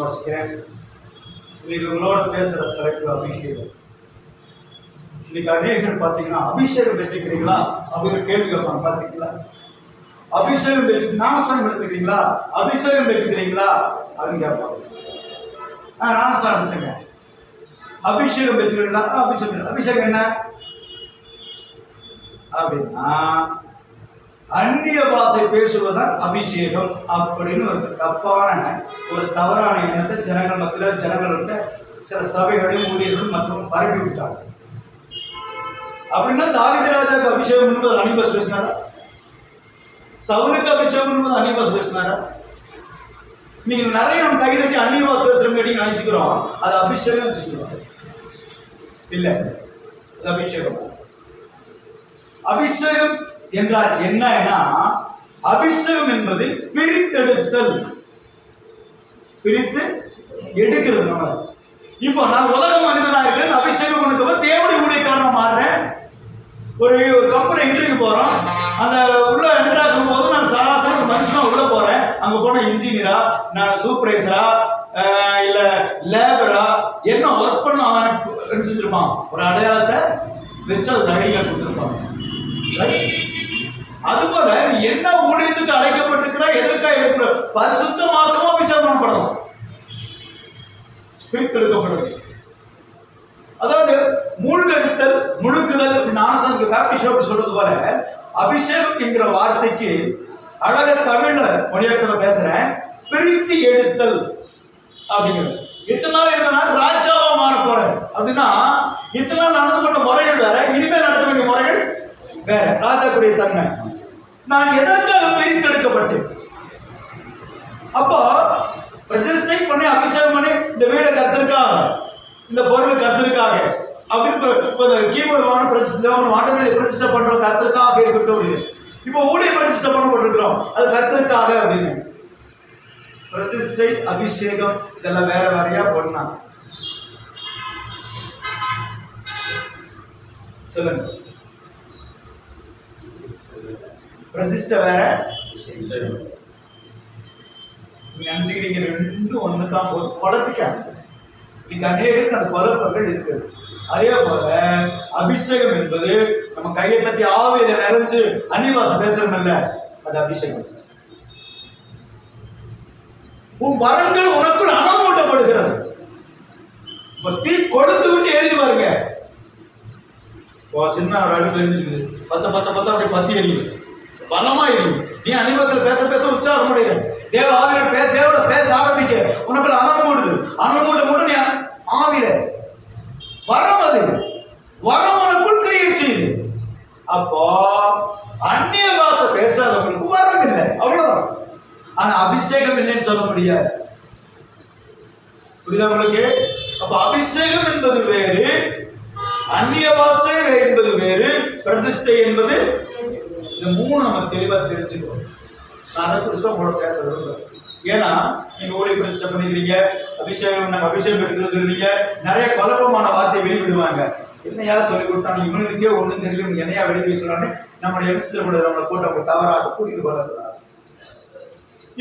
விசுவாசிக்கிறேன். இன்னைக்கு உங்களோட பேசுற தலைப்பு அபிஷேகம். இன்னைக்கு அநேகர் பார்த்தீங்கன்னா அபிஷேகம் பெற்றிருக்கிறீங்களா அப்படிங்கிற கேள்வி கேட்பாங்க. பார்த்தீங்களா? அபிஷேகம் பெற்று ஞானஸ்தானம் எடுத்துக்கிறீங்களா, அபிஷேகம் பெற்றுக்கிறீங்களா அப்படின்னு கேட்பாங்க. ஞானஸ்தானம் எடுத்துங்க. அபிஷேகம் பெற்றுக்கிறீங்களா? அபிஷேகம் என்ன அப்படின்னா அந்நிய பாஷை பேசுவதுதான் அபிஷேகம் அப்படின்னு ஒரு தப்பான ஒரு தவறான எண்ணத்தை ஜனங்கள் மத்தியில் ஜனங்கள்கிட்ட சில சபைகளையும் ஊழியர்கள் மற்றும் பரப்பி விட்டாங்க. அப்படின்னா தாவீது ராஜாவுக்கு அபிஷேகம் என்பது அனிபாஸ் பேசினாரா? சவுலுக்கு அபிஷேகம் என்பது அனிபாஸ் பேசினாரா? நீங்க நிறைய நம்ம கைதட்டி அன்னிவாஸ் பேசுறோம் கேட்டீங்க நினைச்சுக்கிறோம். அது அபிஷேகம் வச்சுக்கிறோம் இல்ல, அது அபிஷேகம். அபிஷேகம் என்றால் என்னன்னா, அபிஷேகம் என்பது பிரித்தெடுத்தல், பிரித்து எடுக்கிறது. நம்ம இப்போ நான் உலக மனிதனா இருக்கேன், அபிஷேகம் பண்ணதுக்கு தேவனுடைய ஊழியக்காரனா மாறுறேன். ஒரு கம்பெனி இன்டர்வியூ போறோம், அந்த உள்ள என்டர் ஆகும் போது நான் சராசரி மனுஷனா உள்ள போறேன். அங்க போன இன்ஜினியரா, நான் சூப்பர்வைசரா, இல்ல லேபரா, என்ன ஒர்க் பண்ண செஞ்சிருப்பான், ஒரு அடையாளத்தை வச்சு ஒரு ஐடியா கொடுத்துருப்பாங்க. அதுபோல நீ என்ன ஊழியத்துக்கு அழைக்கப்பட்டிருக்கிற, எதற்காக இருக்கிற, பரிசுத்தமாகவும் அபிஷேகம் பண்ணப்படும், பிரித்தெடுக்கப்படுது. அதாவது மூழ்கெடுத்தல், முழுக்குதல். நாசனுக்கு பேப்டிஸ்ட் சொல்றது போல அபிஷேகம் என்கிற வார்த்தைக்கு அழக தமிழ்ல மொழியாக்கத்துல பேசுறேன், பிரித்து எடுத்தல் அப்படிங்கிறது. இத்தனை நாள் இருந்தா ராஜாவா மாற போறேன் அப்படின்னா, இத்தனை நாள் நடந்து கொண்ட முறைகள் வேற, இனிமேல் நடக்க வேண்டிய முறைகள் வேற. ராஜாக்குடைய தன்மை. நான் எதற்காக பிரித்தெடுக்கப்பட்டேன்? அப்போ பிரதிஷ்டை பண்ணி அபிஷேகம் பண்ணி இந்த வீடை கர்த்தருக்காக, இந்த பொருள் கர்த்தருக்காக அப்படின்னு கீபோர்டு வாங்க பிரதிஷ்டை பண்றோம், கர்த்தருக்காக இருக்கட்டும். இப்போ ஊழிய பிரதிஷ்டை பண்ணப்பட்டிருக்கிறோம், அது கர்த்தருக்காக அப்படின்னு. பிரதிஷ்டை அபிஷேகம் இதெல்லாம் வேற வேறையா பண்ணலாம். சொல்லுங்க. பிரதிஷ்டை வேற, நீங்க நினைச்சுக்கிறீங்க ரெண்டும் ஒண்ணுதான், குழப்பிக்காது. இன்னைக்கு அநேகருக்கு அந்த குழப்பங்கள் இருக்குது. அதே போல அபிஷேகம் என்பது நம்ம கையை தட்டி ஆவியில நிறைஞ்சு அன்னிவாசம் பேசுறோம்ல, அது அபிஷேகம். உன் வரங்கள் உனக்குள் அனமூட்டப்படுகிறது. தீ கொடுத்து விட்டு எழுதி பாருங்க. சின்ன ஒரு அடுப்பு எழுதிருக்கு, அப்படி பத்தி எரியுது, பலமா எரியும். நீ அன்னிவாசல் பேச பேச உற்சாகம் முடியுது, தேவ ஆவியில தேவோட பேச ஆரம்பிக்க உனக்குள்ள அனமூடுது. அனமூட்ட நீ ஆவியில வரம், அது வரம் உனக்குள் கிரியை செய்யுது. அப்போ அந்நிய பாஷை பேசாதவங்களுக்கு வரம் இல்லை, அவ்வளவுதான். ஆனா அபிஷேகம் இல்லைன்னு சொல்ல முடியாது. புரியுதா உங்களுக்கு? அப்ப அபிஷேகம் என்பது வேறு, அந்நிய பாஷை என்பது வேறு, பிரதிஷ்டை என்பது. இந்த மூணு நம்ம தெளிவா தெரிஞ்சுக்கணும். நான் அதை குறித்து உங்களோட பேச விரும்புகிறேன். ஏன்னா நீங்க ஊழிய பிரதிஷ்டை பண்ணிக்கிறீங்க, அபிஷேகம் நாங்கள் அபிஷேகம் எடுக்கிறது சொல்றீங்க, நிறைய குழப்பமான வார்த்தையை வெளிவிடுவாங்க. என்னையா சொல்லி கொடுத்தாங்க, இவனுக்கே ஒன்றும் தெரியல, என்னையா வெளியே சொல்றான்னு நம்மளுடைய எரிச்சல் கூட நம்மளை போட்டு அவங்க தவறாக புரிந்து கொள்ளக்கூடாது.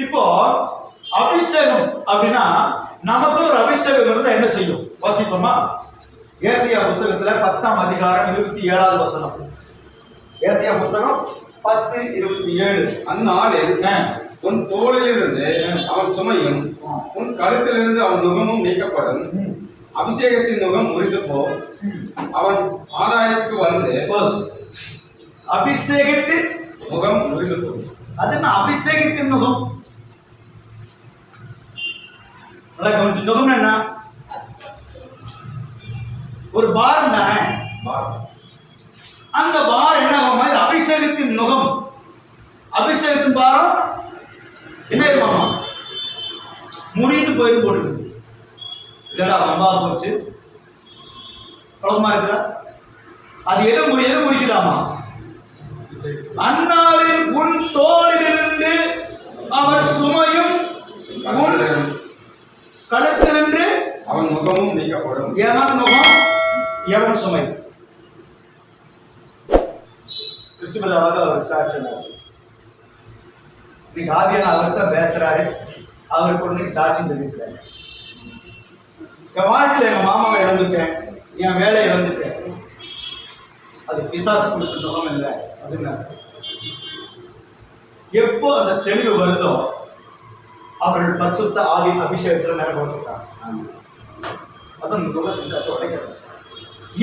இப்போ அபிஷேகம் அப்படின்னா நமக்கு ஒரு அபிஷேகம் இருந்தா என்ன செய்யும்? வாசிப்போமா? ஏசாயா புஸ்தகத்துல 10ஆம் அதிகாரம் 27வது வசனம். ஏசாயா புஸ்தகம் 10:27. அந்நாளில் உன் தோளிலிருந்து அவன் சுமையும் உன் கழுத்திலிருந்து அவன் நுகமும் நீக்கப்படும். அபிஷேகத்தின் நுகம் முறிந்து போ, அவன் ஆதாயத்துக்கு வந்து அபிஷேகத்தின் முகம் முறிந்து போ. அது என்ன அபிஷேகத்தின் நுகம்? நுகம் என்ன? ஒரு பாரம் தானே. அந்த பார் என்ன ஆகும்? அபிஷேகத்தின் நுகம். அபிஷேகத்தின் பாரம் என்ன ஆகுமா? முறிந்து போயிட்டு போடுது. இதெல்லாம் ரொம்ப போச்சு, குழப்பமா இருக்குதா? அது எது முடிக்குதாமா? அந்நாளில் உன் தோளிலிருந்து அவர் சுமையும் உன் கழுத்திலிருந்து அவன் முகமும் நீக்கப்படும். எவன் முகம் எவன் சுமை? கிறிஸ்துவதாக அவர் சாட்சி. இன்னைக்கு ஆவியான அவர்கிட்ட பேசுறாரு, அவருக்கு இன்னைக்கு சாட்சி சொல்லியிருக்காரு. என் வாழ்க்கையில எங்க மாமாவை இழந்துட்டேன், என் வேலையை இழந்துட்டேன், அது பிசாசு கொடுத்த நுகம் இல்லை அப்படின்னா எப்போ அந்த தெளிவு வருதோ அவர்கள் பரிசுத்த ஆவி அபிஷேகத்தில் நிரப்பப்பட்டாங்க. அதான் நுகத்தை உடைக்கிறது.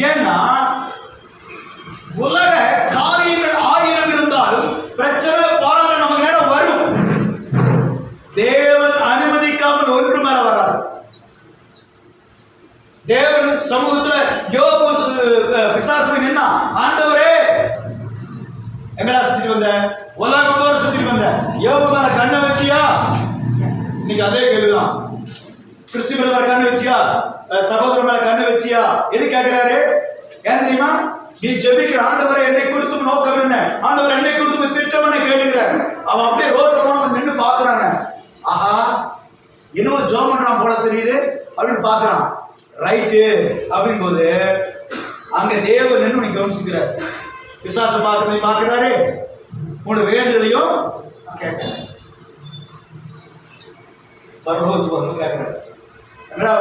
ஏன்னா உலக காரியங்கள் 1000 இருந்தாலும் பிரச்சனை போராட்டம் நமக்கு நேரம் வரும். தேவன் அனுமதிக்காமல் ஒன்று மேல வராது. தேவன் சமூகத்துல யோபு பிசாசு நின்னா, ஆண்டவரே எங்கடா சுத்திட்டு வந்த, உலகம் போற சுத்திட்டு வந்த, யோபு மேல கண்ணை வச்சியா? இன்னைக்கு அதே கேள்விதான். கிறிஸ்து மேல கண்ணு வச்சியா? சகோதரர் மேல கண்ணு வச்சியா? எது கேட்கிறாரு? ஏன் தெரியுமா? நீ ஜெபிக்கிற ஆண்டவரை என்னை குறித்தும் நோக்கம் என்ன, ஆண்டவர் என்னை குறித்தும் திட்டம் என்ன கேட்டுக்கிற. அவன் அப்படியே ரோட்ல போனவன் நின்று பாக்குறாங்க. ஆஹா, இன்னும் ஜோம் பண்றான் போல தெரியுது அப்படின்னு பாக்குறான். ரைட்டு அப்படின் போது அங்க தேவன் நின்று உனக்கு கவனிச்சுக்கிறார். பிசாச பாக்குறாரு, உன்னோட வேண்டுதலையும் கேட்கிறேன். பரலோகத்துக்கு வந்து கேட்கிறாரு, என்னடா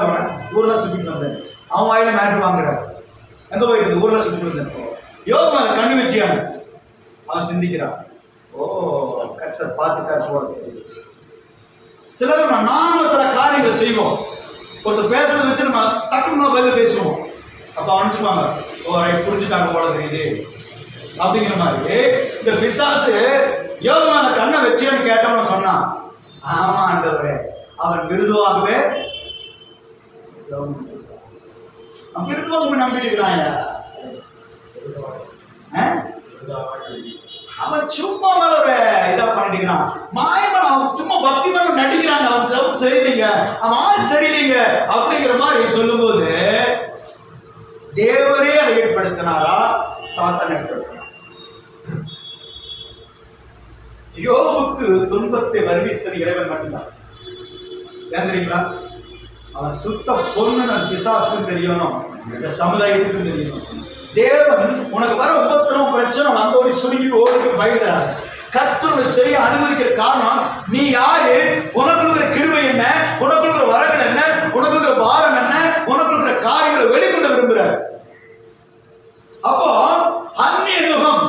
ஊர்ல சுத்திட்டு வந்தேன். அவன் வாயில மேட்டர் வாங்குறாரு. எங்க போயிட்டு ஊர்ல சுத்திட்டு வந்தேன். யோகா கண்ணு வச்சியான். அவன் சிந்திக்கிறான், ஓ கர்த்தர் பார்த்துட்டார் போறது. சிலர் நாம சில காரியங்கள் செய்வோம். ஒருத்தர் பேசுறத வச்சு நம்ம டக்குன்னு பதில் பேசுவோம். அப்ப அனுப்பிச்சுப்பாங்க, ஓ ரைட் புரிஞ்சுட்டாங்க போல தெரியுது அப்படிங்கிற மாதிரி. இந்த பிசாசு யோகமான கண்ணை வச்சியான்னு கேட்டவன் சொன்னான், ஆமா ஆண்டவரே அவன் மிருதுவாகவே மிருதுவாக நம்பிட்டுக்கிறான். அவன் சும்மா மேல இதா பண்ணிக்கிறான். மாயமா அவன் சும்மா பக்தி மேல நடிக்கிறாங்க. அவன் ஜபம் சரியில்லைங்க, அவன் ஆள் சரியில்லைங்க அப்படிங்கிற மாதிரி சொல்லும் போது தேவரே அதை ஏற்படுத்தினாரா சாத்தான் ஏற்படுத்தினார்? யோபுக்கு துன்பத்தை வருவித்தது இறைவன் மட்டும்தான். ஏன் தெரியுங்களா? அவன் சுத்த பொண்ணு பிசாசுக்கும் தெரியணும், இந்த சமுதாயத்துக்கும் தெரியணும். தேவன் உனக்கு வர உபத்திரம் பிரச்சனை வந்தோடி சுருங்கி ஓடுக்கு பயந்தார். கர்த்தர் சரியா அனுமதிக்கிற காரணம், நீ யாரு, உனக்கு இருக்கிற கிருபை என்ன, உனக்கு இருக்கிற வரங்கள் என்ன, உனக்கு இருக்கிற பாரம் என்ன, உனக்கு இருக்கிற காரியங்களை வெளிக்கொள்ள விரும்புற. அப்போ அந்நிய முகம்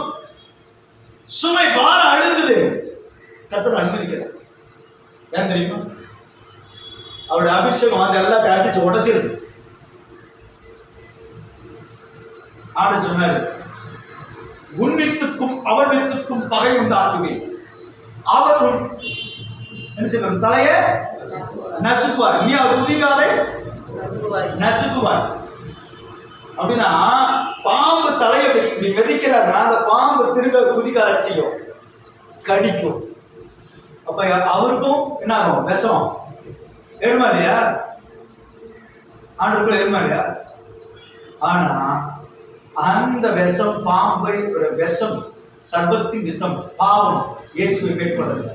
சுமை பாரம் அழுந்தது, கர்த்தர் அனுமதிக்கிறார். ஏன் தெரியுமா? அவருடைய அபிஷேகம் அந்த எல்லாத்தையும் அடிச்சு உடைச்சிருது. ஆண்டு சொன்னாரு, உன்னித்துக்கும் அவர் வித்துக்கும் பகை உண்டாக்குவேன், அவர் என்ன செய்வார், தலையை நசுக்குவார், நீ அவர் துதிக்காதை நசுக்குவார். அப்படின்னா பாம்பு தலையை மிதிக்கிறாருன்னா அந்த பாம்பு திரும்ப குதிக்கார செய்யும், கடிக்கும். அப்ப அவருக்கும் என்ன ஆகும், விஷம் ஏறுமா இல்லையா? ஆண்டுக்குள்ள ஏறுமா இல்லையா? ஆனா அந்த விஷம், பாம்பை விஷம், சர்வத்தின் விஷம், பாவம் இயேசுவை மேற்கொள்ளவில்லை.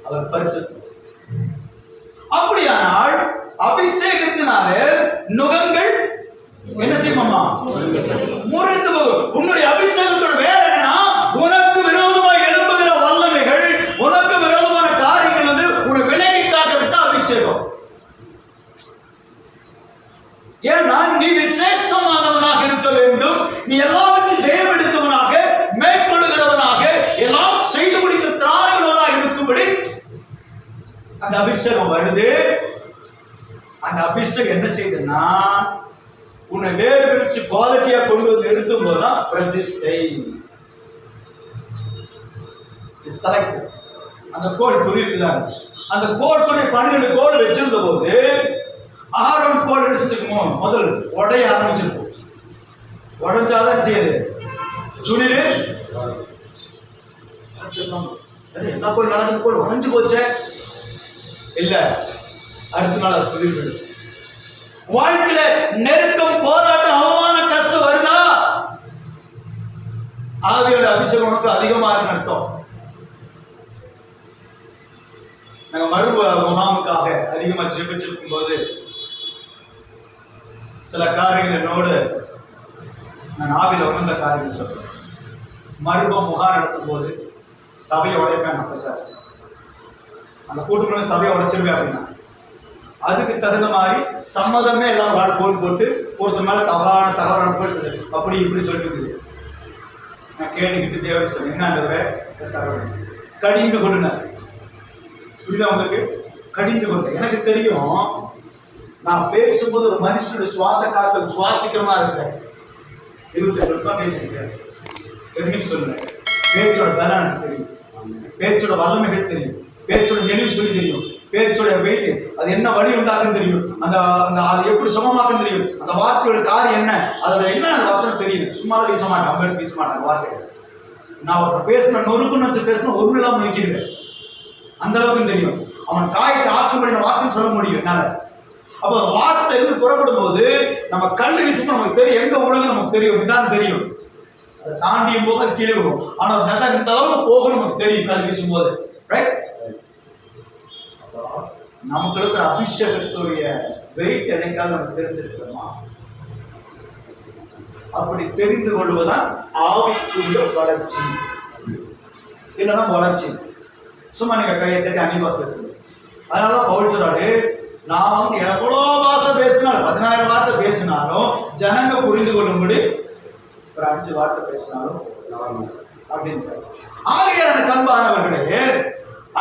அவர் பரிசுத்தர். அப்படியானால் அபிஷேகத்தினாலே நுகங்கள் என்ன செய்யுமா, முறிந்து போகும். உன்னுடைய அபிஷேகத்தோட வேலை என்னன்னா, உனக்கு விரோதமாக எழும்புகிற வல்லமைகள், உனக்கு விரோதமான காரியங்கள் வந்து உன்னை விலகி காக்க அபிஷேகம். ஏன்னா நீ விசேஷமானவனாக இருக்க வேண்டும், நீ எல்லாவற்றையும் ஜெயம் எடுத்தவனாக, மேற்கொள்ளுகிறவனாக, எல்லாம் செய்து முடிக்க திராணிகளவனாக இருக்கும்படி அந்த அபிஷேகம் வருது. அந்த அபிஷேகம் என்ன செய்யுதுன்னா, உன்னை வேறு பிரிச்சு குவாலிட்டியா கொண்டு வந்து நிறுத்தும் போதுதான் பிரதிஷ்டை. செலக்ட். அந்த கோல் புரியுதுல, அந்த கோல் பண்ணி 12 கோல் வச்சிருந்த போது 6 கோல் எடுத்துக்குமோ முதல் உடைய ஆரம்பிச்சிருக்கும். உடஞ்சாதான் செய்யுது துணிரு. என்ன கோல் நடந்த கோல் உடஞ்சு போச்சே இல்ல, அடுத்த நாள் அது துணிரு. வாழ்க்கையில நெருக்கம், போராட்டம், அவமான, கஷ்டம் வருதா, ஆவியோட அபிஷேகம் உனக்கு அதிகமா இருக்கு அர்த்தம். நாங்க மறுப முகாமுக்காக அதிகமா ஜெபிச்சிருக்கும் போது சில காரியங்கள் என்னோடு நான் ஆவியில் உணர்ந்த காரியங்கள் சொல்றேன். மறுப முகாம் நடத்தும் போது சபையை உடைப்பேன். நான் பிசாசு அந்த கூட்டுக்குள்ள சபையை உடைச்சிருவேன் அப்படின்னா அதுக்கு தகுந்த மாதிரி சம்மதமே எல்லாம் வாழ் போட்டு ஒருத்தர் மேல தவறான போட்டு அப்படி இப்படி சொல்லிட்டு இருக்குது. நான் கேட்டுக்கிட்டு தேவை சொன்னேன், என்ன கடிந்து கொடுனார். புரியுதா உங்களுக்கு? கடிந்து கொண்டு எனக்கு தெரியும், நான் பேசும்போது ஒரு மனுஷனுடைய சுவாச காற்று சுவாசிக்கிறமா இருக்கிறேன். 28 வருஷமா பேசியிருக்கேன். என்னைக்கு சொல்லுங்க, பேச்சோட பலம் எனக்கு தெரியும், பேச்சோட வல்லமைகள் தெரியும், பேச்சோட நெளிவு சொல்லி தெரியும், பேச்சோட வெயிட் அது என்ன வழி உண்டாக்குன்னு தெரியும், அந்த அது எப்படி சுமமாக்குன்னு தெரியும், அந்த வார்த்தையோட காரியம் என்ன, அதோட என்ன அந்த வார்த்தை தெரியும். சும்மா வீச மாட்டேன், அம்பெடுத்து வீச மாட்டேன் வார்த்தை. நான் ஒருத்தர் பேசின நொறுக்குன்னு வச்சு பேசணும், ஒரு இல்லாமல் நிற்கிறேன். அந்த அளவுக்கு தெரியும். அவன் காய்க்கு ஆற்றும்படின வார்த்தைன்னு சொல்ல முடியும் என்னால. அப்போ அந்த வார்த்தை இருந்து புறப்படும் போது நம்ம கல் வீசும் நமக்கு தெரியும், எங்க ஒழுங்கு நமக்கு தெரியும், இதான் தெரியும். அதை தாண்டியும் போது அது கீழே விடும். ஆனா இந்த அளவுக்கு போகும் நமக்கு தெரியும் கல் வீசும் போது. ரைட்? நமக்கு இருக்கிற அபிஷேகத்துடைய வெயிட் என்னைக்காவது நமக்கு தெரிஞ்சிருக்கிறோமா? அப்படி தெரிந்து கொள்வதுதான் ஆவிக்குரிய வளர்ச்சி. இல்லைன்னா வளர்ச்சி. சும்மா நீங்க கையை தட்டி அன்னிபாஸ் பேசுங்க. அதனாலதான் பவுல் சொல்றாரு, நான் வந்து எவ்வளோ பாஷை பேசினாலும் 10,000 வார்த்தை பேசினாலும் ஜனங்க புரிந்து கொள்ளும்படி ஒரு 5 வார்த்தை பேசினாலும் அப்படின்னு. ஆகியான கண்பானவர்களே,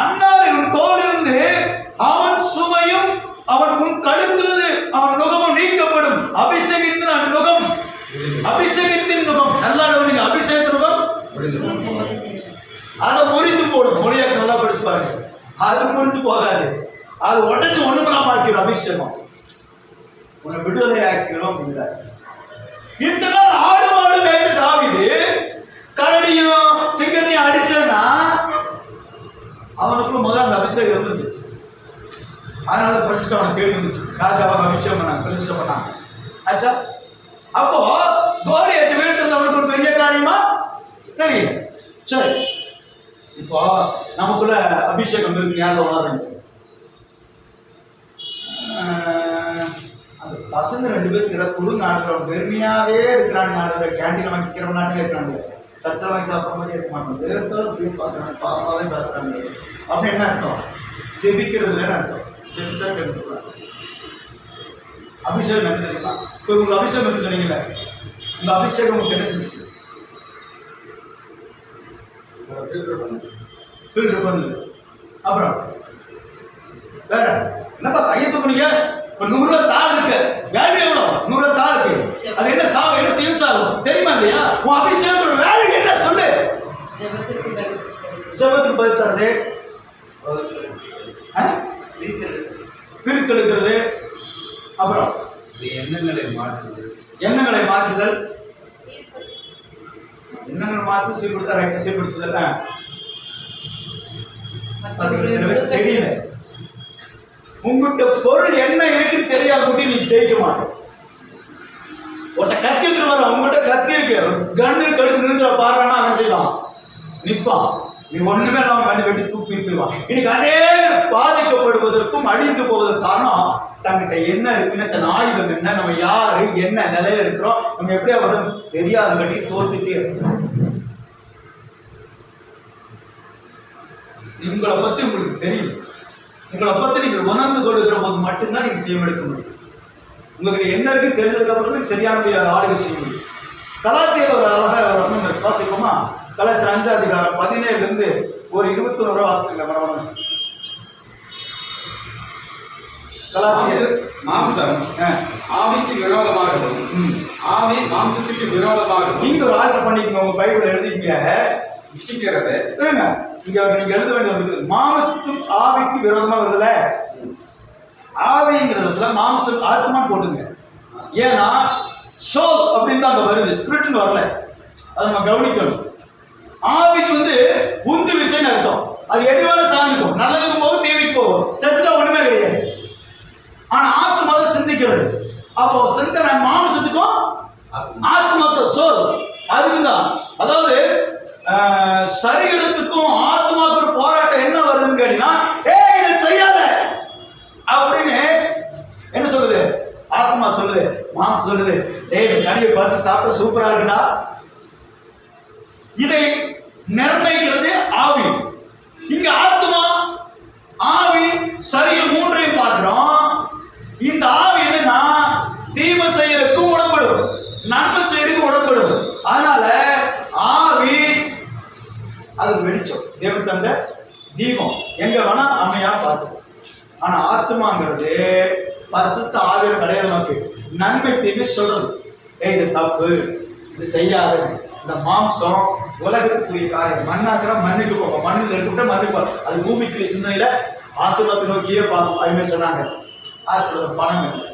அன்னாரின் தோலிருந்து அவன் சுமையும் அவன் முன் கழுத்திலிருந்து அவன் நுகமும் நீக்கப்படும். அபிஷேகத்தின் நுகம், அபிஷேகத்தின் நுகம் நல்லா நீங்க அபிஷேகத்தின் நுகம் அதை முறிந்து போடும். மொழியாக்கு நல்லா படிச்சு பாருங்க, அது முறிந்து போகாது, அது உடச்சு ஒண்ணுமெல்லாம் ஆக்கிடும். அபிஷேகம் உன்னை விடுதலை ஆக்கிறோம் அப்படிங்கிறார். இத்தனை நாள் ஆடு மாடு மேய்ச்ச தாவீது கரடியும் சிங்கத்தையும் அடிச்சேன்னா அவனுக்குள்ள முதல் அந்த அபிஷேகம் இருந்தது. அதனால பிரதிஷ்டை அவனை தேடி வந்துச்சு. ராஜாவாக அபிஷேகம் பண்ணாங்க, பிரதிஷ்டை பண்ணாங்க. ஆச்சா? அப்போ கோலியத்தை வீழ்த்துறது அவனுக்கு ஒரு பெரிய காரியமா தெரியல. சரி, இப்போ நமக்குள்ள அபிஷேகம் இருக்கு, யாரும் உணர்றீங்க? அந்த பசங்க 2 பேருக்கு குழு நாட்டுறவங்க பெருமையாவே இருக்கிறாங்க. நாட்டுல கேண்டீன் வாங்கிக்கிற நாட்டிலே இருக்கிறாங்க. சச்சரவை வாங்கி சாப்பிட்ற மாதிரி இருக்க மாட்டாங்க. வேறத்தாலும் பார்க்குறாங்க, பாப்பாவே பார்க்குறாங்க. அப்படி என்ன அர்த்தம்? ஜெபிக்கிறது இல்லைன்னு அர்த்தம். ஜெபிச்சா தெரிஞ்சுக்கலாம். அபிஷேகம் என்ன தெரியுமா? இப்போ உங்களுக்கு அபிஷேகம் இருக்கு சொன்னீங்களே, இந்த அபிஷேகம் உங்களுக்கு என்ன செஞ்சு ஃபில்டர் பண்ணுது. அப்புறம் வேற என்னப்பா கையை தூக்குனீங்க? இப்போ 100 ரூபா தாள் இருக்கு, வேல்யூ எவ்வளோ? 100 ரூபா தாள் இருக்கு, அது என்ன சாகும், என்ன யூஸ் ஆகும் தெரியுமா இல்லையா? உன் அபிஷேகத்தோட வேல்யூ என்ன சொல்லு? ஜெபத்துக்கு பதில் தரது, பிரித்தெடுக்கிறது, அப்புறம் எண்ணங்களை மாற்றுதல், எண்ணங்களை மாற்றி சீர்படுத்த சீர்படுத்துதல். தெரியல, உங்ககிட்ட பொருள் என்ன இருக்குன்னு தெரியாத நீ ஜெயிக்க மாட்டோம். ஒருத்த கத்தி எடுத்துட்டு வர, உங்ககிட்ட கத்தி இருக்கு, கண்ணு கடுத்து நிறுத்துற பாடுறான்னா என்ன செய்யலாம்? நிற்பான். நீ ஒண்ணுமே இல்லாம கண்ணு வெட்டி தூக்கி போயிடுவான். இன்னைக்கு அதே பாதிக்கப்படுவதற்கும் அழிந்து போவதற்கு காரணம் தங்கிட்ட என்ன இருக்குன்னு, தன் ஆயுதம் என்ன, நம்ம யாரு என்ன நிலையில இருக்கிறோம், நம்ம எப்படியா தெரியாத கட்டி தோத்துட்டே இருக்கோம். உங்களை பத்தி உங்களுக்கு தெரியும், உங்களை பத்தி நீங்கள் உணர்ந்து கொள்ளுகிற போது மட்டும்தான் நீங்க ஜெயம் எடுக்க முடியும். உங்களுக்கு என்ன இருக்கு தெரிஞ்சதுக்கு அப்புறம் சரியான ஆளுகை செய்ய முடியும். கலாத்தியர் ஒரு அழகாக வசனம் இருக்கு, வாசிப்போமா? கலாத்தியர் 5ஆம் அதிகாரம் 17 இருந்து ஒரு 21 வாசத்துக்கு வரணும். கலாத்தியர் மாம்சம் ஆவிக்கு விரோதமாகவும் ஆவி மாம்சத்துக்கு விரோதமாகவும். நீங்க ஒரு ஆர்டர் பண்ணிக்கோங்க, உங்க பைபிள் எழுதிக்கீங்க. இங்க நீங்க எழுத வேண்டியது மாம்சத்தும் ஆவிக்கு விரோதமா வருதுல, ஆவிங்கிறதுல மாம்சம் ஆத்மான்னு போட்டுங்க. ஏன்னா சோல் அப்படின்னு தான் அங்க வருது, ஸ்பிரிட்னு வரல. அதை நம்ம கவனிக்கணும். ஆவிக்கு உந்து விசைன்னு அர்த்தம். அது எது வேலை சார்ந்துக்கும், நல்லதுக்கு போகும், தீமைக்கு போகும், செத்துட்டா ஒண்ணுமே கிடையாது. ஆனா ஆத்மா தான் சிந்திக்கிறது. அப்போ சிந்தனை மாம்சத்துக்கும் ஆத்மாக்கு சோல் அதுக்குதான். அதாவது சரீரத்துக்கும் ஆத்மாவுக்கு ஒரு போராட்டம் என்ன வருதுன்னு கேட்டீங்கன்னா, இதை செய்யாத அப்படின்னு என்ன சொல்லுது? ஆத்மா சொல்லுது, மாம்சம் சொல்லுது, கறியை பார்த்து சாப்பிட சூப்பரா இருக்குடா. இதை நிர்ணயிக்கிறது ஆவி. இங்க ஆத்மா, ஆவி, சரீரம் மூன்றையும் பார்க்கிறோம். பரிசுத்த ஆவியர் கிடையாது நமக்கு நன்மை தீமை சொல்றது. இது தப்பு, இது செய்யாத. இந்த மாம்சம் உலகத்துக்குரிய காரியம். மண்ணாக்கிற மண்ணுக்கு போகும், மண்ணுக்கு எடுத்துக்கிட்ட மண்ணுக்கு போகும். அது பூமிக்குரிய சிந்தனையில ஆசீர்வாதத்தை நோக்கியே பார்க்கும். அதுமாதிரி சொன்னாங்க. ஆசீர்வாதம் பணம் இல்லை,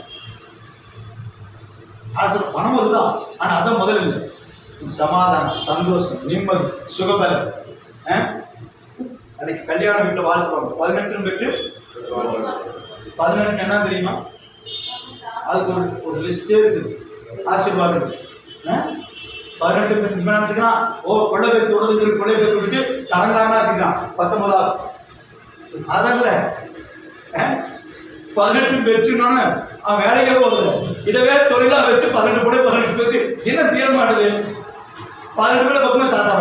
ஆசீர்வாதம் பணம் வருதான், ஆனா அதான் முதல்ல இல்லை. சமாதானம், சந்தோஷம், நிம்மதி, சுகபலம். அதுக்கு கல்யாணம் வீட்டில் வாழ்க்கை 18 பெற்று 18 என்ன தெரியுமா? அதுக்கு ஒரு லிஸ்டே இருக்குது. ஆசீர்வாதம் 18 பேர் நினைச்சுக்கிறான். ஓ கொள்ளை பேத்து விடுறது, கொள்ளை பேத்து விட்டுட்டு கடங்காரனா இருக்கிறான். 19ஆவது அதல்ல 18 பெற்றுனோன்னு அவன் வேலைக்கே போகுது. இதவே தொழிலா வச்சு 18 பேருக்கு என்ன தீரமாடுது? 18 பேர் பக்கமே தாத்தா